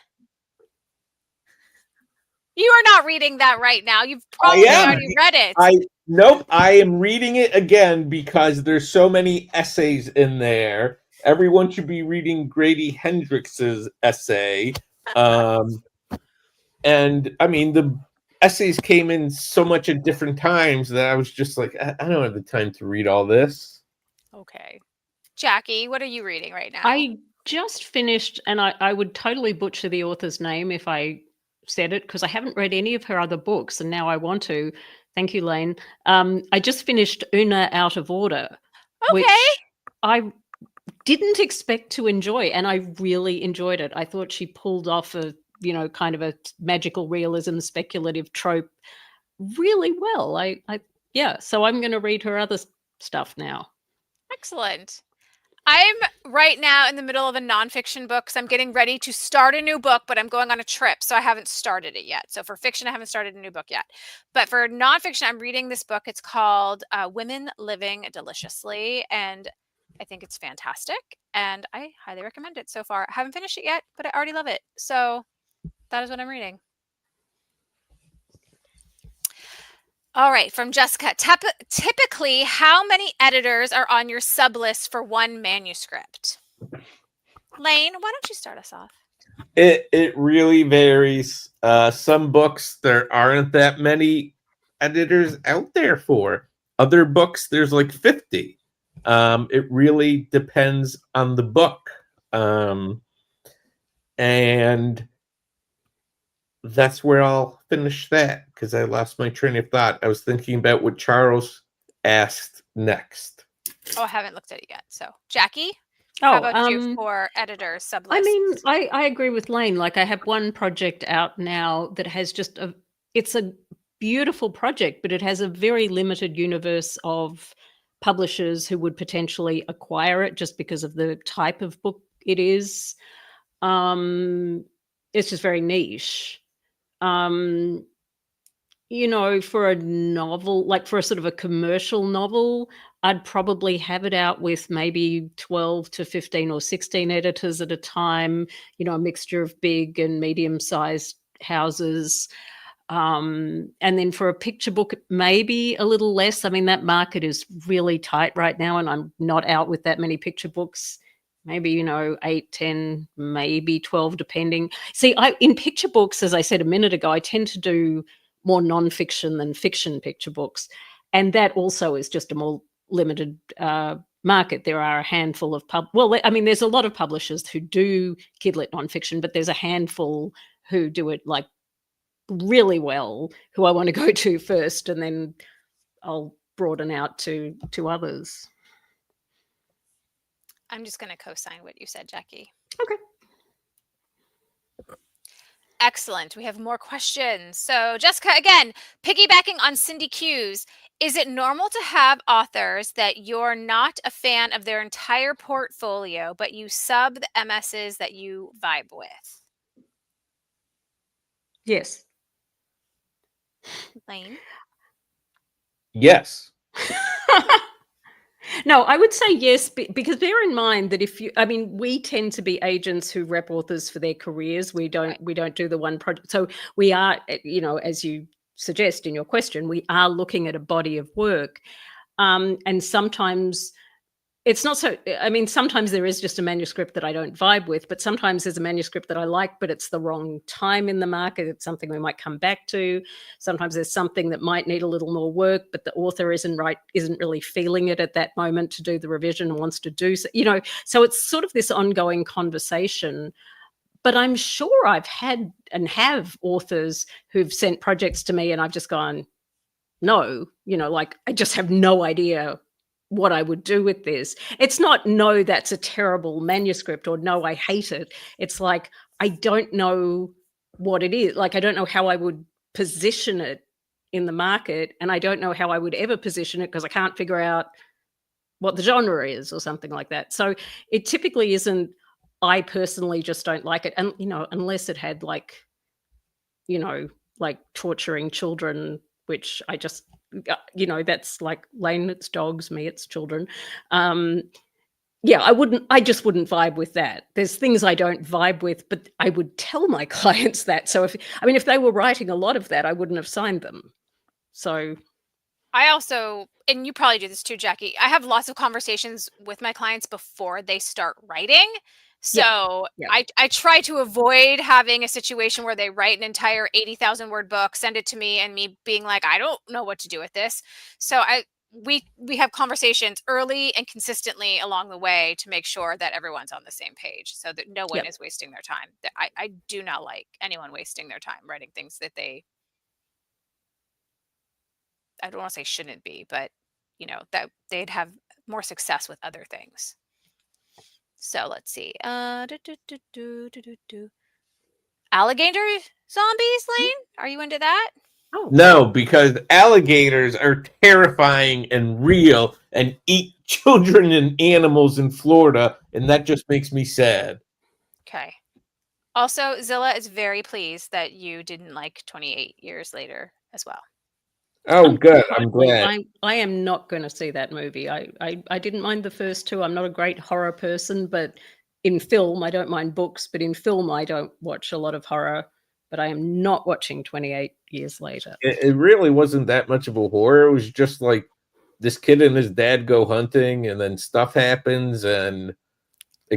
You are not reading that right now. You've probably already read it. Nope. I am reading it again because there's so many essays in there. Everyone should be reading Grady Hendrix's essay. And I mean, the essays came in so much at different times that I was just like, I don't have the time to read all this. Okay. Jackie, what are you reading right now? I just finished, and I would totally butcher the author's name if I said it, because I haven't read any of her other books, and now I want to. Thank you, Lane. I just finished Una Out of Order, which I didn't expect to enjoy, and I really enjoyed it. I thought she pulled off a, kind of a magical realism, speculative trope really well. So I'm going to read her other stuff now. Excellent. I'm right now in the middle of a nonfiction book because I'm getting ready to start a new book, but I'm going on a trip, so I haven't started it yet. So for fiction, I haven't started a new book yet. But for nonfiction, I'm reading this book. It's called Women Living Deliciously, and I think it's fantastic, and I highly recommend it so far. I haven't finished it yet, but I already love it. So that is what I'm reading. All right, from Jessica. Typically, how many editors are on your sub list for one manuscript? Lane, why don't you start us off? It really varies. Some books there aren't that many editors out there for. Other books there's like 50. It really depends on the book. And that's where I'll finish that because I lost my train of thought. I was thinking about what Charles asked next. Oh, I haven't looked at it yet. So, Jackie, Oh, how about you for editors, sublists? I mean, I agree with Lane. Like, I have one project out now that has just it's a beautiful project, but it has a very limited universe of publishers who would potentially acquire it just because of the type of book it is. It's just very niche. You know, for a novel, like for a sort of a commercial novel, I'd probably have it out with maybe 12 to 15 or 16 editors at a time, you know, a mixture of big and medium-sized houses. And then for a picture book, maybe a little less. I mean, that market is really tight right now, and I'm not out with that many picture books. Maybe, you know, 8, 10, maybe 12, depending. See, in picture books, as I said a minute ago, I tend to do more nonfiction than fiction picture books. And that also is just a more limited market. There are a handful of there's a lot of publishers who do kidlit nonfiction, but there's a handful who do it like really well, who I want to go to first, and then I'll broaden out to others. I'm just going to co-sign what you said, Jackie. Okay. Excellent. We have more questions. So, Jessica, again, piggybacking on Cindy Q's, is it normal to have authors that you're not a fan of their entire portfolio, but you sub the MSs that you vibe with? Yes. Lane? Yes. No, I would say yes, because bear in mind that we tend to be agents who rep authors for their careers. We don't do the one project. So we are, you know, as you suggest in your question, we are looking at a body of work. And sometimes it's not so, I mean, sometimes there is just a manuscript that I don't vibe with, but sometimes there's a manuscript that I like, but it's the wrong time in the market. It's something we might come back to. Sometimes there's something that might need a little more work, but the author isn't really feeling it at that moment to do the revision and wants to do so, you know, so it's sort of this ongoing conversation. But I'm sure I've had and have authors who've sent projects to me and I've just gone, no, you know, like I just have no idea what I would do with this. It's not, no, that's a terrible manuscript, or no, I hate it. It's like, I don't know what it is. Like, I don't know how I would position it in the market, and I don't know how I would ever position it because I can't figure out what the genre is or something like that. So it typically isn't, I personally just don't like it. And, you know, unless it had like, you know, like torturing children, which I just, you know, that's like Lane, it's dogs, me, it's children. I just wouldn't vibe with that. There's things I don't vibe with, but I would tell my clients that. So if they were writing a lot of that, I wouldn't have signed them. So I also, and you probably do this too, Jackie, I have lots of conversations with my clients before they start writing. So I try to avoid having a situation where they write an entire 80,000 word book, send it to me, and me being like, I don't know what to do with this. So we have conversations early and consistently along the way to make sure that everyone's on the same page, so that no one is wasting their time. I do not like anyone wasting their time writing things that I don't want to say shouldn't be, but you know, that they'd have more success with other things. So let's see. Alligator zombies, Lane? Are you into that? Oh. No, because alligators are terrifying and real and eat children and animals in Florida, and that just makes me sad. Okay. Also, Zilla is very pleased that you didn't like 28 Years Later as well. Oh, good. I'm glad. I am not going to see that movie. I didn't mind the first two. I'm not a great horror person, but in film, I don't mind books, but in film, I don't watch a lot of horror. But I am not watching 28 Years Later. It really wasn't that much of a horror. It was just like this kid and his dad go hunting, and then stuff happens, and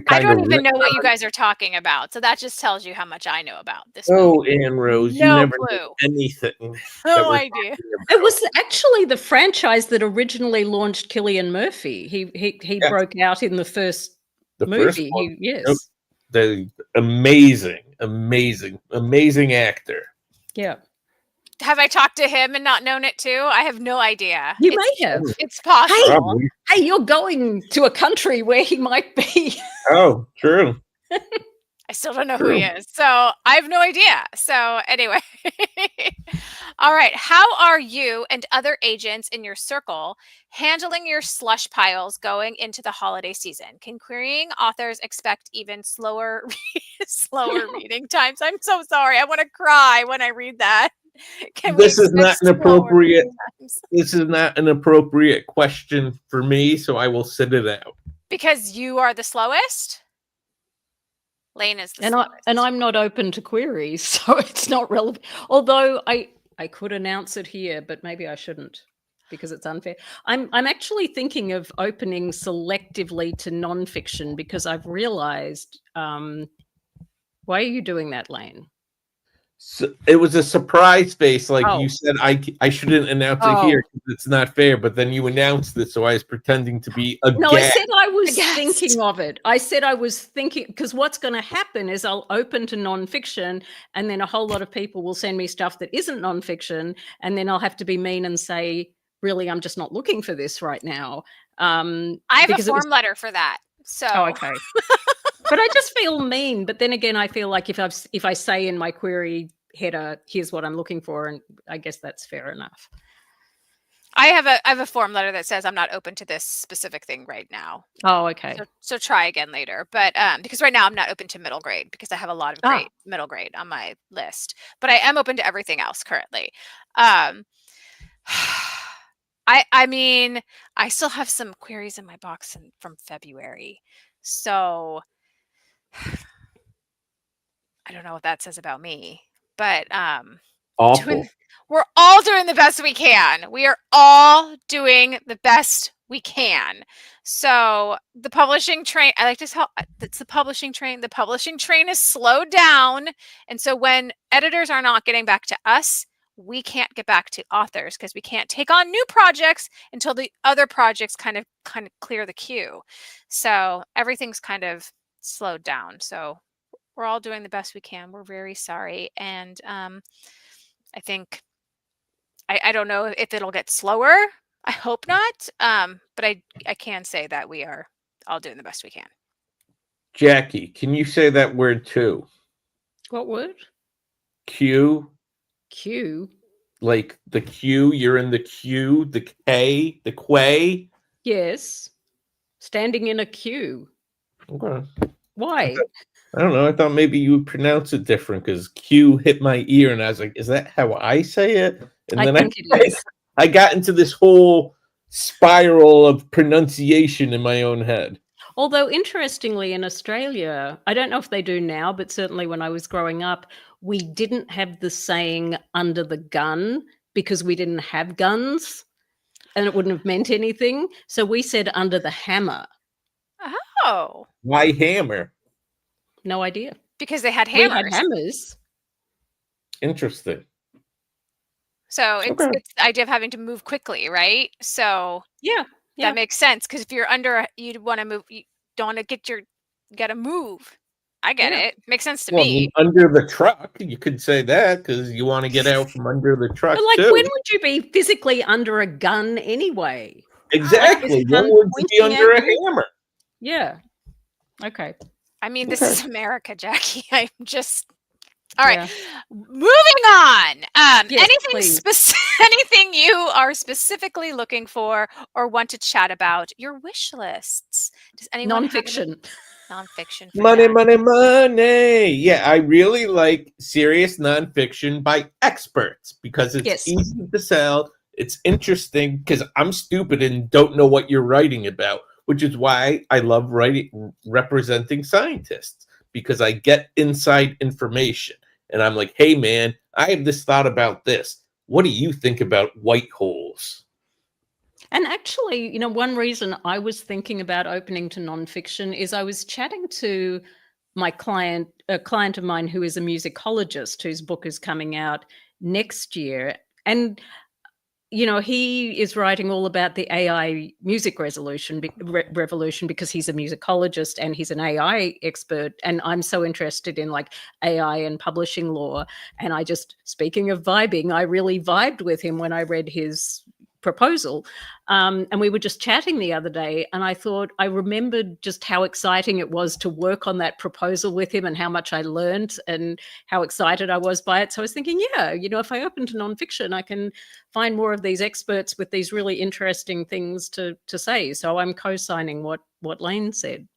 I don't even know what you guys are talking about. So that just tells you how much I know about this Oh, movie. Anne Rose, you No never clue. know anything. No idea. It was actually the franchise that originally launched Cillian Murphy. He broke out in the first movie. One. Yes. The amazing actor. Yeah. Have I talked to him and not known it too? I have no idea. You may have. It's possible. Probably. Hey, you're going to a country where he might be. Oh, true. I still don't know who he is. So I have no idea. So anyway. All right. How are you and other agents in your circle handling your slush piles going into the holiday season? Can querying authors expect even slower reading times? I'm so sorry. I want to cry when I read that. This is not an appropriate question for me, so I will sit it out. Because you are the slowest? Lane is the slowest. And I'm not open to queries, so it's not relevant. Although I could announce it here, but maybe I shouldn't because it's unfair. I'm actually thinking of opening selectively to nonfiction because I've realized. Why are you doing that, Lane? So it was a surprise face, like you said. I shouldn't announce it here because it's not fair. But then you announced it, so I was pretending to be a No, guest. I said I was thinking of it. I said I was thinking because what's going to happen is I'll open to nonfiction, and then a whole lot of people will send me stuff that isn't nonfiction, and then I'll have to be mean and say, "Really, I'm just not looking for this right now." I have a form letter for that. So okay. But I just feel mean. But then again, I feel like if I say in my query header, here's what I'm looking for, and I guess that's fair enough. I have a form letter that says I'm not open to this specific thing right now. Oh, okay. So try again later. But because right now I'm not open to middle grade because I have a lot of great middle grade on my list. But I am open to everything else currently. I mean, I still have some queries in my box from February. So I don't know what that says about me, but awful. We're all doing the best we can. We are all doing the best we can. So the publishing train, I like to tell it's the publishing train. The publishing train is slowed down. And so when editors are not getting back to us, we can't get back to authors because we can't take on new projects until the other projects kind of clear the queue. So everything's kind of slowed down. So we're all doing the best we can. We're very sorry. And I think, I don't know if it'll get slower. I hope not. But I can say that we are all doing the best we can. Jackie, can you say that word too? What word? Q. Q. Like the Q, you're in the queue, the K, the quay. Yes. Standing in a queue. Okay. Why? I don't know. I thought maybe you would pronounce it different because Q hit my ear, and I was like, "Is that how I say it?" And I then think it is. I got into this whole spiral of pronunciation in my own head. Although, interestingly, in Australia, I don't know if they do now, but certainly when I was growing up, we didn't have the saying "under the gun" because we didn't have guns, and it wouldn't have meant anything. So we said "under the hammer." Oh. Why hammer? No idea. Because they had hammers. We had hammers. Interesting. So it's the idea of having to move quickly, right? So yeah. That makes sense because if you're under, you'd want to move. You don't want to got to move. I get it. Makes sense to me. Under the truck, you could say that because you want to get out from under the truck. But too. When would you be physically under a gun anyway? Exactly. When would you be under a hammer? Yeah. Okay. I mean, this is America, Jackie. I'm just all right. Moving on. Anything you are specifically looking for or want to chat about? Your wish lists. Does anyone nonfiction? Nonfiction. Money. Yeah, I really like serious nonfiction by experts because it's easy to sell. It's interesting because I'm stupid and don't know what you're writing about, which is why I love representing scientists because I get inside information. And I'm like, hey, man, I have this thought about this. What do you think about white holes? And actually, one reason I was thinking about opening to nonfiction is I was chatting to my client, a client of mine who is a musicologist whose book is coming out next year. And he is writing all about the AI music revolution because he's a musicologist and he's an AI expert. And I'm so interested in like AI and publishing law. And speaking of vibing, I really vibed with him when I read his proposal. And we were just chatting the other day, and I remembered just how exciting it was to work on that proposal with him and how much I learned and how excited I was by it. So I was thinking, if I open to nonfiction, I can find more of these experts with these really interesting things to say. So I'm co-signing what Lane said.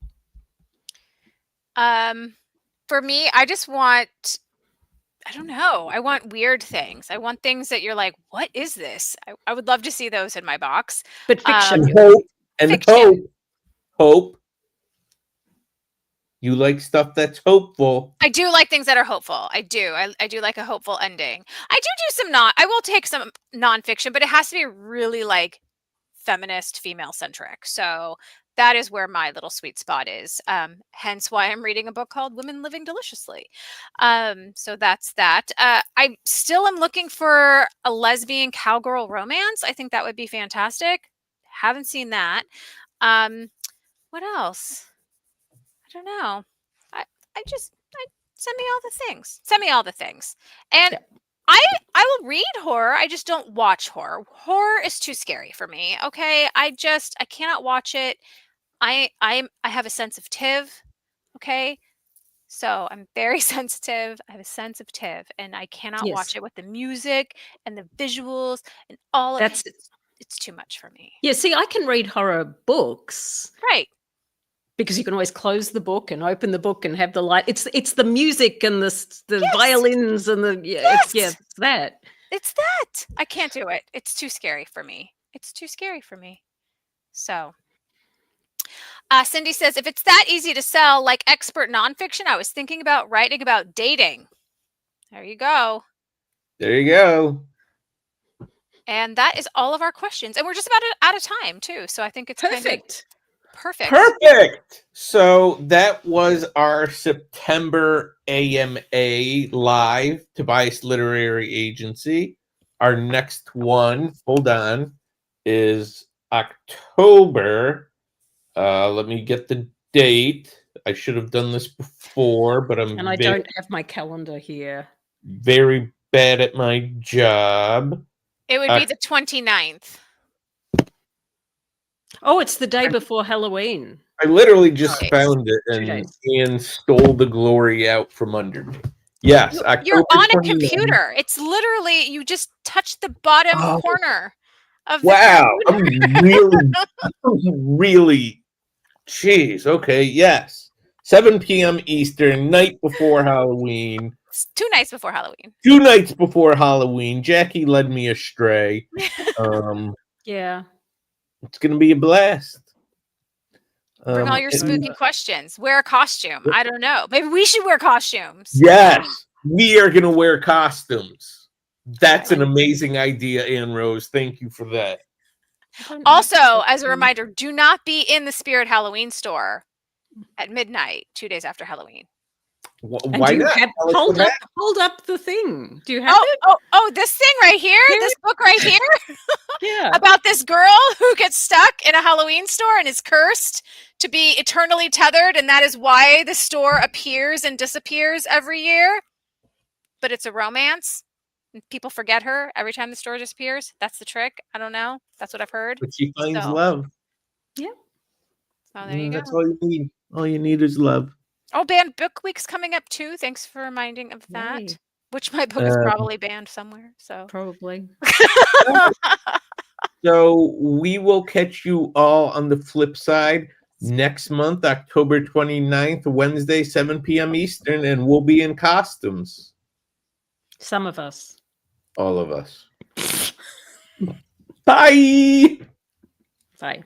For me, I just want, I don't know. I want weird things. I want things that you're like, what is this? I would love to see those in my box. But fiction. Hope. You like stuff that's hopeful. I do like things that are hopeful. I do. I do like a hopeful ending. I do I will take some nonfiction, but it has to be really like feminist, female centric. So that is where my little sweet spot is. Hence why I'm reading a book called Women Living Deliciously. So that's that. I still am looking for a lesbian cowgirl romance. I think that would be fantastic. Haven't seen that. What else? I don't know. I send me all the things. Send me all the things. And yeah. I will read horror. I just don't watch horror. Horror is too scary for me. Okay. I cannot watch it. I have a sense of TIV. Okay. So I'm very sensitive. I have a sense of TIV, and I cannot watch it with the music and the visuals and all of it. It's too much for me. Yeah. See, I can read horror books. Right. Because you can always close the book and open the book and have the light. It's the music and the violins and it's that. It's that. I can't do it. It's too scary for me. So, Cindy says, if it's that easy to sell, like expert nonfiction, I was thinking about writing about dating. There you go. And that is all of our questions. And we're just about out of time too. So I think it's perfect. Perfect. So that was our September AMA live, Tobias Literary Agency. Our next one, hold on, is October. Let me get the date. I should have done this before, but I don't have my calendar here. Very bad at my job. It would be the 29th. Oh, it's the day before Halloween. I literally just found it, and Ian stole the glory out from under me. Yes, you're on a computer. It's literally, you just touch the bottom corner of the computer. I'm really, jeez, okay, yes. 7 p.m. Eastern, night before Halloween. 2 nights before Halloween. 2 nights before Halloween. Jackie led me astray. Yeah. It's going to be a blast. Bring all your spooky questions. Wear a costume. I don't know. Maybe we should wear costumes. Yes, we are going to wear costumes. That's an amazing idea, Ann Rose. Thank you for that. Also, as a reminder, do not be in the Spirit Halloween store at midnight 2 days after Halloween. Why not? Hold up the thing. Do you have it? Oh, this thing right here? This book right here? Yeah. About this girl who gets stuck in a Halloween store and is cursed to be eternally tethered, and that is why the store appears and disappears every year. But it's a romance. And people forget her every time the store disappears. That's the trick. I don't know. That's what I've heard. But she finds love. Yeah. So there you go. That's all you need. All you need is love. Oh, Banned Book Week's coming up too. Thanks for reminding of that. Yay. Which my book is probably banned somewhere. So probably. So we will catch you all on the flip side next month, October 29th, Wednesday, 7 p.m. Eastern, and we'll be in costumes. Some of us. All of us. Bye. Bye.